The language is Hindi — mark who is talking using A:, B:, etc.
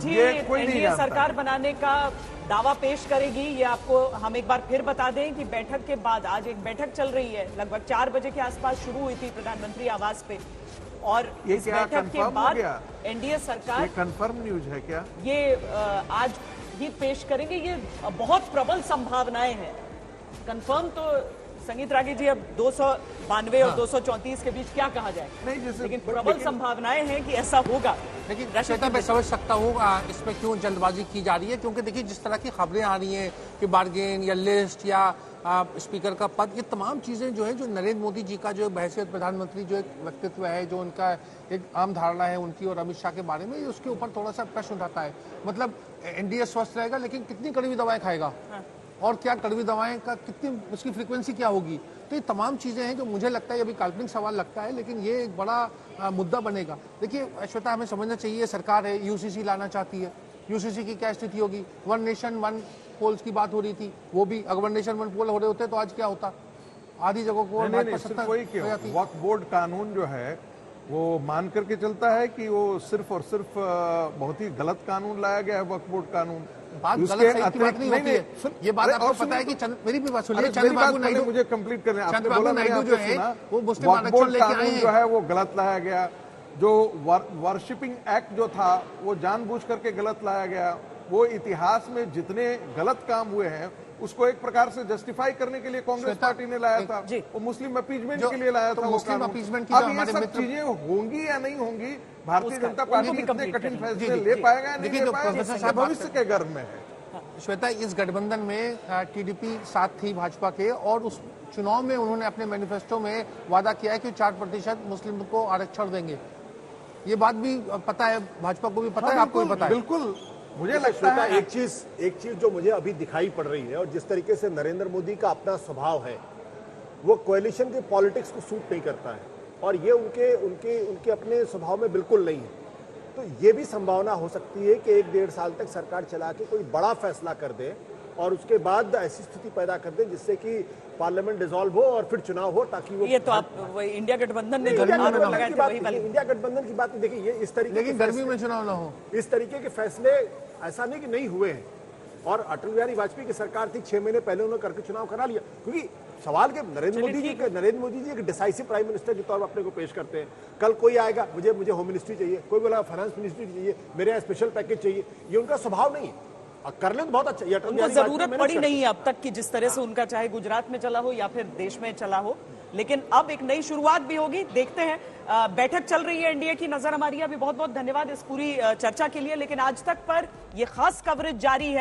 A: आज ही एनडीए सरकार बनाने का दावा पेश करेगी। ये आपको हम एक बार फिर बता दें कि बैठक के बाद आज एक बैठक चल रही है, लगभग 4 बजे के आसपास शुरू हुई थी प्रधानमंत्री आवास पे, और इस बैठक के बाद एनडीए सरकार,
B: कंफर्म न्यूज है क्या
A: ये आज ही पेश करेंगे। ये बहुत प्रबल संभावनाएं हैं। कंफर्म तो संगीत रागी जी अब 292 और 234 के बीच क्या कहा जाए, लेकिन प्रबल संभावनाएं हैं कि ऐसा होगा।
C: लेकिन श्वेता, मैं समझ सकता हूँ इसमें क्यों जल्दबाजी की जा रही है, क्योंकि देखिए जिस तरह की खबरें आ रही हैं कि बार्गेन या लिस्ट या स्पीकर का पद, ये तमाम चीजें जो है, जो नरेंद्र मोदी जी का जो बहैसियत प्रधानमंत्री जो एक व्यक्तित्व है, जो उनका एक आम धारणा है उनकी और अमित शाह के बारे में, उसके ऊपर थोड़ा सा प्रश्न उठाता है। मतलब एनडीए स्वस्थ रहेगा लेकिन कितनी कड़वी दवाएं खाएगा, और क्या कड़वी दवाएं का कितनी उसकी फ्रीक्वेंसी क्या होगी, तो ये तमाम चीजें हैं जो मुझे लगता है अभी काल्पनिक सवाल लगता है, लेकिन ये एक बड़ा मुद्दा बनेगा। देखिए श्वेता, हमें समझना चाहिए, सरकार है, यूसीसी लाना चाहती है, यूसीसी की क्या स्थिति होगी। 1 नेशन 1 पोल्स की बात हो रही थी, वो भी अगर 1 नेशन 1 पोल हो रहे होते तो आज क्या होता, आधी जगहों को
B: वक्फ बोर्ड कानून जो है वो मान करके चलता है कि वो सिर्फ और सिर्फ बहुत ही गलत कानून लाया गया है, वक्फ बोर्ड कानून।
C: बात गलत सही की बात नहीं होती है। ये बात आपको पता है कि मेरी भी बात सुनिए, चंद्रबाबू नायडू,
B: मुझे कंप्लीट करने, आपने
C: चंद्रबाबू
B: बोला
C: नायडू जो है वो मुस्लिम आरक्षण लेके आए हैं,
B: जो है वो गलत लाया गया। जो वर्शिपिंग एक्ट जो था वो जानबूझ करके गलत लाया गया। वो इतिहास में जितने गलत काम हुए हैं उसको एक प्रकार से जस्टिफाई करने के लिए कांग्रेस पार्टी ने लाया था, वो मुस्लिम अपीजमेंट के लिए लाया था।
C: मुस्लिम अपीजमेंट की
B: अब ये सब चीजें होंगी या नहीं होंगी, भारतीय जनता पार्टी इतने कठिन फैसले ले पाएगा या नहीं ले पाएगा, भविष्य के गर्भ में है।
C: श्वेता, इस गठबंधन में टीडीपी साथ थी भाजपा के, और उस चुनाव में उन्होंने अपने मैनिफेस्टो में वादा किया है कि 4% मुस्लिम को आरक्षण देंगे। ये बात भी पता है, भाजपा को भी पता है, आपको भी पता है।
B: बिल्कुल, मुझे लगता है
D: एक चीज जो मुझे अभी दिखाई पड़ रही है, और जिस तरीके से नरेंद्र मोदी का अपना स्वभाव है, वो कोएलिशन के पॉलिटिक्स को सूट नहीं करता है, और ये उनके अपने स्वभाव में बिल्कुल नहीं है। तो ये भी संभावना हो सकती है कि 1-1.5 साल तक सरकार चला के कोई बड़ा फैसला कर दे और उसके बाद ऐसी स्थिति पैदा कर दे जिससे कि पार्लियामेंट डिसॉल्व हो और फिर चुनाव हो, ताकि वो,
A: ये तो आप इंडिया गठबंधन ने
D: इंडिया गठबंधन की बात देखिए, ये इस तरीके,
C: लेकिन गर्मी में चुनाव ना हो,
D: इस तरीके के फैसले ऐसा नहीं कि नहीं हुए हैं। और अटल बिहारी वाजपेयी की सरकार थी, 6 महीने पहले उन्होंने करके चुनाव करा लिया, क्योंकि सवाल के नरेंद्र मोदी जी एक डिसाइसिव प्राइम मिनिस्टर के तौर पर अपने को पेश करते हैं। कल कोई आएगा, मुझे होम मिनिस्ट्री चाहिए, कोई बोला फाइनेंस मिनिस्ट्री चाहिए, मेरे यहाँ स्पेशल पैकेज चाहिए, ये उनका स्वभाव नहीं है। कर ले तो बहुत अच्छा,
A: उनको जरूरत पड़ी नहीं है अब तक कि जिस तरह से उनका चाहे गुजरात में चला हो या फिर देश में चला हो, लेकिन अब एक नई शुरुआत भी होगी। देखते हैं, बैठक चल रही है एनडीए की, नजर हमारी अभी। बहुत बहुत धन्यवाद इस पूरी चर्चा के लिए, लेकिन आज तक पर यह खास कवरेज जारी है।